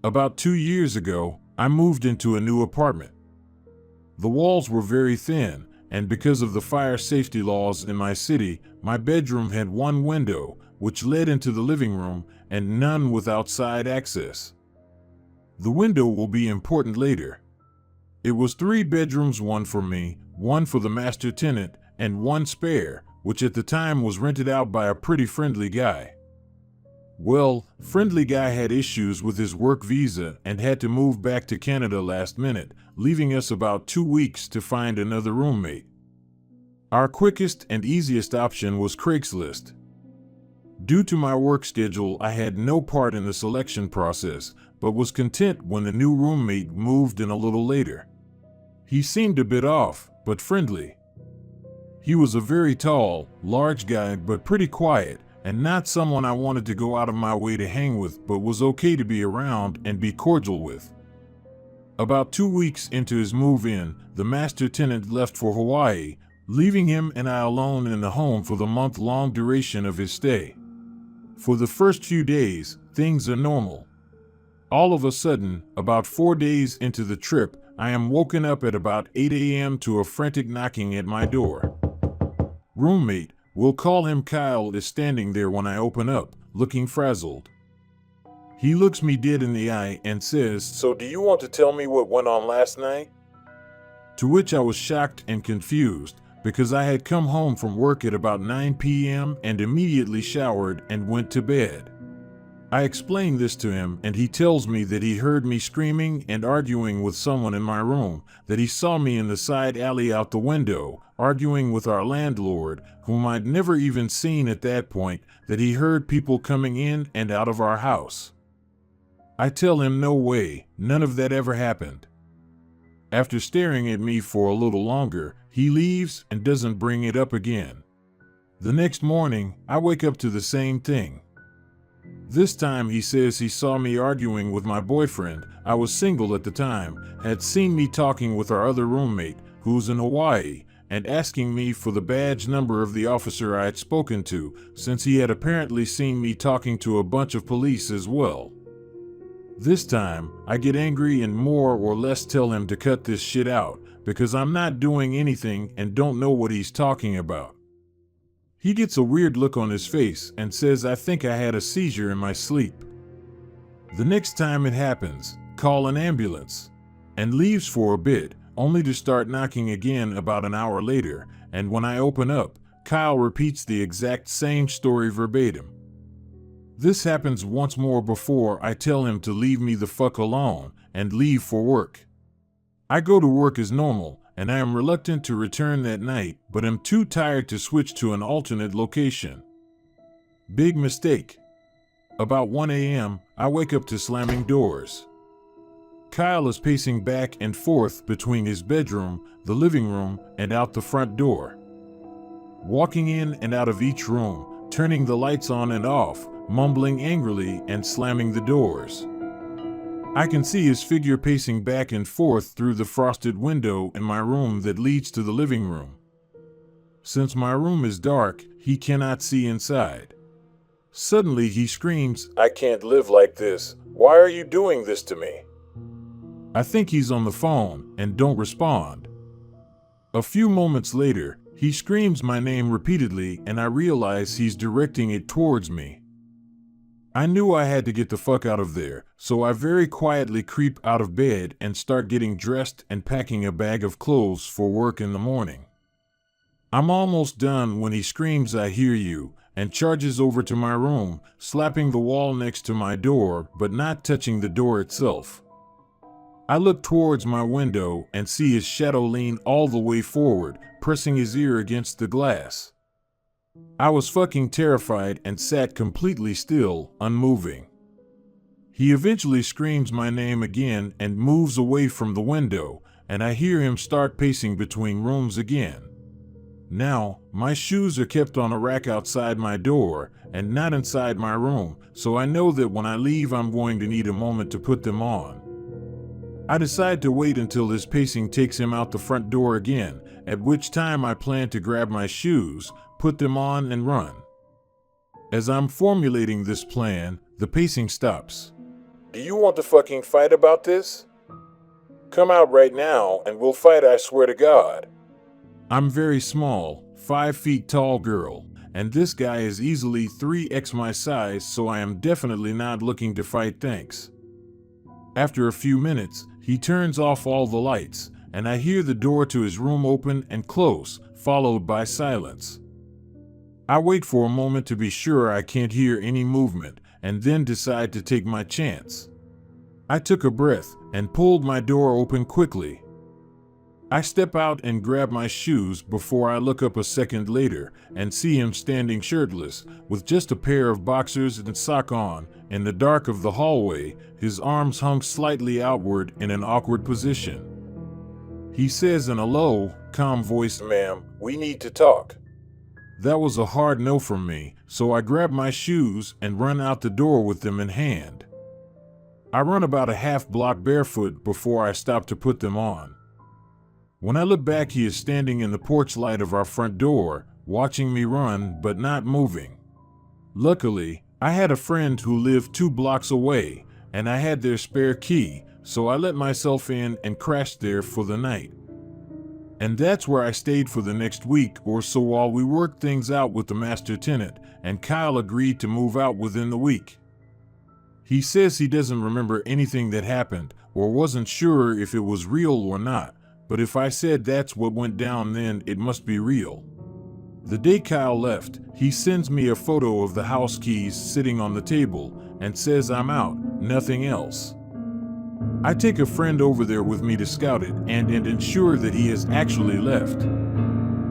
About 2 years ago, I moved into a new apartment. The walls were very thin, and because of the fire safety laws in my city, my bedroom had one window, which led into the living room, and none with outside access. The window will be important later. It was 3 bedrooms, one for me, one for the master tenant, and one spare, which at the time was rented out by a pretty friendly guy. Well, friendly guy had issues with his work visa and had to move back to Canada last minute, leaving us about 2 weeks to find another roommate. Our quickest and easiest option was Craigslist. Due to my work schedule, I had no part in the selection process, but was content when the new roommate moved in a little later. He seemed a bit off, but friendly. He was a very tall, large guy, but pretty quiet, and not someone I wanted to go out of my way to hang with, but was okay to be around and be cordial with. About 2 weeks into his move-in, the master tenant left for Hawaii, leaving him and I alone in the home for the month-long duration of his stay. For the first few days, things are normal. All of a sudden, about 4 days into the trip, I am woken up at about 8 a.m. to a frantic knocking at my door. Roommate, we'll call him Kyle, is standing there when I open up, looking frazzled. He looks me dead in the eye and says, "So do you want to tell me what went on last night?" To which I was shocked and confused, because I had come home from work at about 9 p.m. and immediately showered and went to bed. I explained this to him, and he tells me that he heard me screaming and arguing with someone in my room, that he saw me in the side alley out the window, arguing with our landlord, whom I'd never even seen at that point, that he heard people coming in and out of our house. I tell him no way, none of that ever happened. After staring at me for a little longer, he leaves and doesn't bring it up again. The next morning, I wake up to the same thing. This time he says he saw me arguing with my boyfriend, I was single at the time, had seen me talking with our other roommate, who's in Hawaii, and asking me for the badge number of the officer I had spoken to, since he had apparently seen me talking to a bunch of police as well. This time, I get angry and more or less tell him to cut this shit out, because I'm not doing anything and don't know what he's talking about. He gets a weird look on his face and says I think I had a seizure in my sleep. The next time it happens, call an ambulance, and leaves for a bit, only to start knocking again about an hour later, and when I open up, Kyle repeats the exact same story verbatim. This happens once more before I tell him to leave me the fuck alone and leave for work. I go to work as normal, and I am reluctant to return that night, but am too tired to switch to an alternate location. Big mistake. About 1 a.m., I wake up to slamming doors. Kyle is pacing back and forth between his bedroom, the living room, and out the front door. Walking in and out of each room, turning the lights on and off, mumbling angrily and slamming the doors. I can see his figure pacing back and forth through the frosted window in my room that leads to the living room. Since my room is dark, he cannot see inside. Suddenly he screams, "I can't live like this. Why are you doing this to me?" I think he's on the phone and don't respond. A few moments later, he screams my name repeatedly and I realize he's directing it towards me. I knew I had to get the fuck out of there, so I very quietly creep out of bed and start getting dressed and packing a bag of clothes for work in the morning. I'm almost done when he screams "I hear you" and charges over to my room, slapping the wall next to my door but not touching the door itself. I look towards my window and see his shadow lean all the way forward, pressing his ear against the glass. I was fucking terrified and sat completely still, unmoving. He eventually screams my name again and moves away from the window, and I hear him start pacing between rooms again. Now, my shoes are kept on a rack outside my door and not inside my room, so I know that when I leave I'm going to need a moment to put them on. I decide to wait until his pacing takes him out the front door again, at which time I plan to grab my shoes, put them on and run. As I'm formulating this plan, the pacing stops. Do you want to fucking fight about this? Come out right now and we'll fight, I swear to God. I'm very small, 5 feet tall girl, and this guy is easily 3x my size, so I am definitely not looking to fight, thanks. After a few minutes, he turns off all the lights, and I hear the door to his room open and close, followed by silence. I wait for a moment to be sure I can't hear any movement, and then decide to take my chance. I took a breath and pulled my door open quickly. I step out and grab my shoes before I look up a second later and see him standing shirtless, with just a pair of boxers and sock on, in the dark of the hallway, his arms hung slightly outward in an awkward position. He says in a low, calm voice, "Ma'am, we need to talk." That was a hard no from me, so I grab my shoes and run out the door with them in hand. I run about a half block barefoot before I stop to put them on. When I look back, he is standing in the porch light of our front door, watching me run but not moving. Luckily, I had a friend who lived 2 blocks away, and I had their spare key, so I let myself in and crashed there for the night. And that's where I stayed for the next week or so while we worked things out with the master tenant, and Kyle agreed to move out within the week. He says he doesn't remember anything that happened, or wasn't sure if it was real or not, but if I said that's what went down, then it must be real. The day Kyle left, he sends me a photo of the house keys sitting on the table and says I'm out, nothing else. I take a friend over there with me to scout it and ensure that he has actually left.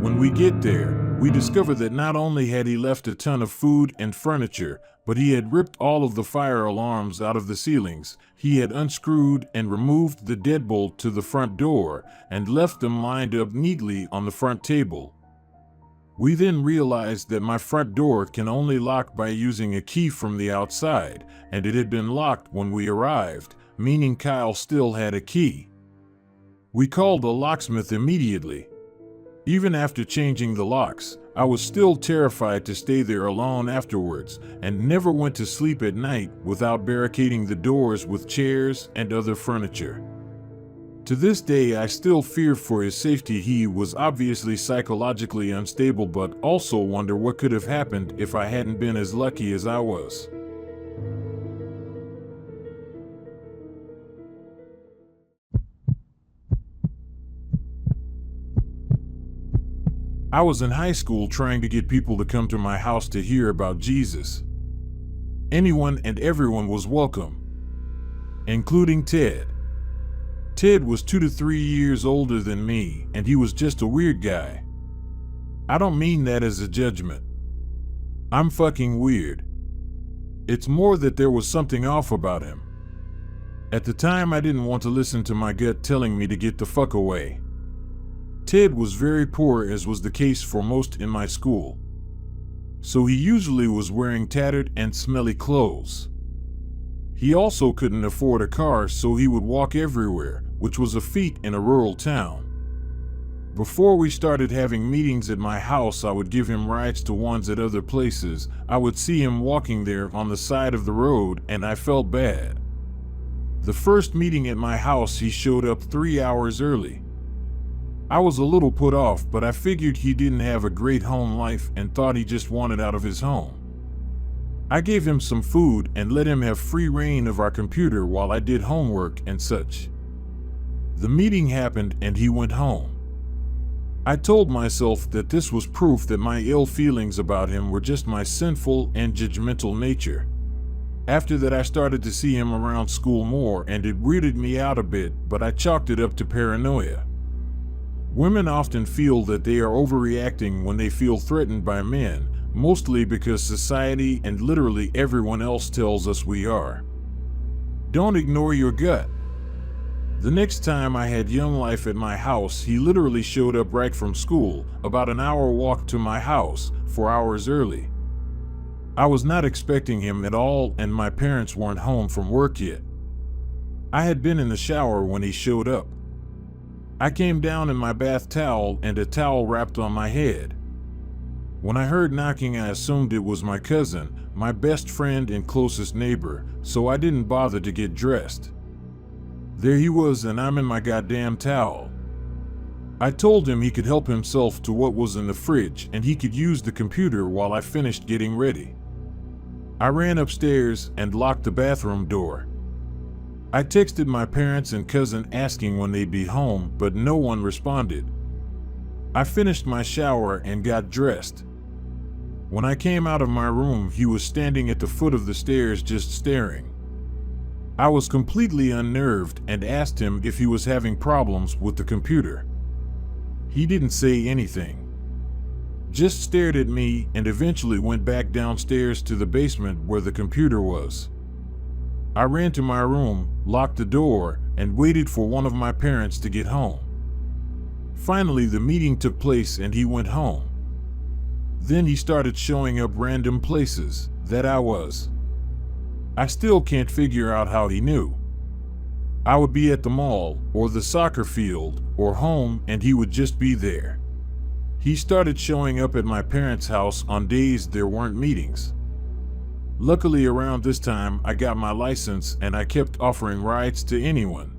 When we get there, we discover that not only had he left a ton of food and furniture, but he had ripped all of the fire alarms out of the ceilings. He had unscrewed and removed the deadbolt to the front door and left them lined up neatly on the front table. We then realized that my front door can only lock by using a key from the outside, and it had been locked when we arrived, meaning Kyle still had a key. We called the locksmith immediately. Even after changing the locks, I was still terrified to stay there alone afterwards, and never went to sleep at night without barricading the doors with chairs and other furniture. To this day, I still fear for his safety. He was obviously psychologically unstable, but also wonder what could have happened if I hadn't been as lucky as I was. I was in high school trying to get people to come to my house to hear about Jesus. Anyone and everyone was welcome, including Ted. Ted was 2 to 3 years older than me, and he was just a weird guy. I don't mean that as a judgment. I'm fucking weird. It's more that there was something off about him. At the time, I didn't want to listen to my gut telling me to get the fuck away. Ted was very poor, as was the case for most in my school. So he usually was wearing tattered and smelly clothes. He also couldn't afford a car, so he would walk everywhere, which was a feat in a rural town. Before we started having meetings at my house, I would give him rides to ones at other places. I would see him walking there on the side of the road, and I felt bad. The first meeting at my house, he showed up 3 hours early. I was a little put off, but I figured he didn't have a great home life and thought he just wanted out of his home. I gave him some food and let him have free reign of our computer while I did homework and such. The meeting happened and he went home. I told myself that this was proof that my ill feelings about him were just my sinful and judgmental nature. After that, I started to see him around school more, and it weirded me out a bit, but I chalked it up to paranoia. Women often feel that they are overreacting when they feel threatened by men, mostly because society and literally everyone else tells us we are. Don't ignore your gut. The next time I had Young Life at my house, he literally showed up right from school, about an hour walk to my house, 4 hours early. I was not expecting him at all, and my parents weren't home from work yet. I had been in the shower when he showed up. I came down in my bath towel and a towel wrapped on my head. When I heard knocking, I assumed it was my cousin, my best friend and closest neighbor, so I didn't bother to get dressed. There he was, and I'm in my goddamn towel. I told him he could help himself to what was in the fridge and he could use the computer while I finished getting ready. I ran upstairs and locked the bathroom door. I texted my parents and cousin asking when they'd be home, but no one responded. I finished my shower and got dressed. When I came out of my room, he was standing at the foot of the stairs just staring. I was completely unnerved and asked him if he was having problems with the computer. He didn't say anything, just stared at me and eventually went back downstairs to the basement where the computer was. I ran to my room, locked the door, and waited for one of my parents to get home. Finally, the meeting took place and he went home. Then he started showing up random places that I was. I still can't figure out how he knew. I would be at the mall, or the soccer field, or home, and he would just be there. He started showing up at my parents' house on days there weren't meetings. Luckily, around this time, I got my license and I kept offering rides to anyone.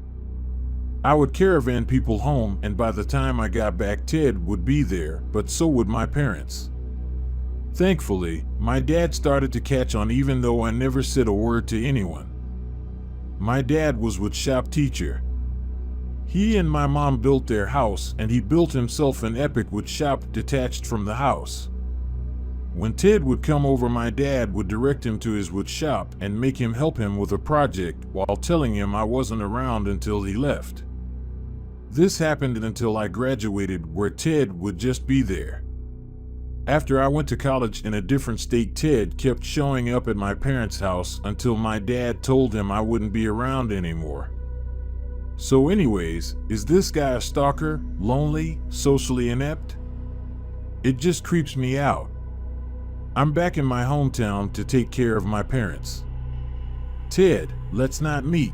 I would caravan people home, and by the time I got back, Ted would be there, but so would my parents. Thankfully, my dad started to catch on even though I never said a word to anyone. My dad was wood shop teacher. He and my mom built their house, and he built himself an epic wood shop detached from the house. When Ted would come over, my dad would direct him to his wood shop and make him help him with a project while telling him I wasn't around until he left. This happened until I graduated, where Ted would just be there. After I went to college in a different state, Ted kept showing up at my parents' house until my dad told him I wouldn't be around anymore. So anyways, is this guy a stalker, lonely, socially inept? It just creeps me out. I'm back in my hometown to take care of my parents. Ted, let's not meet.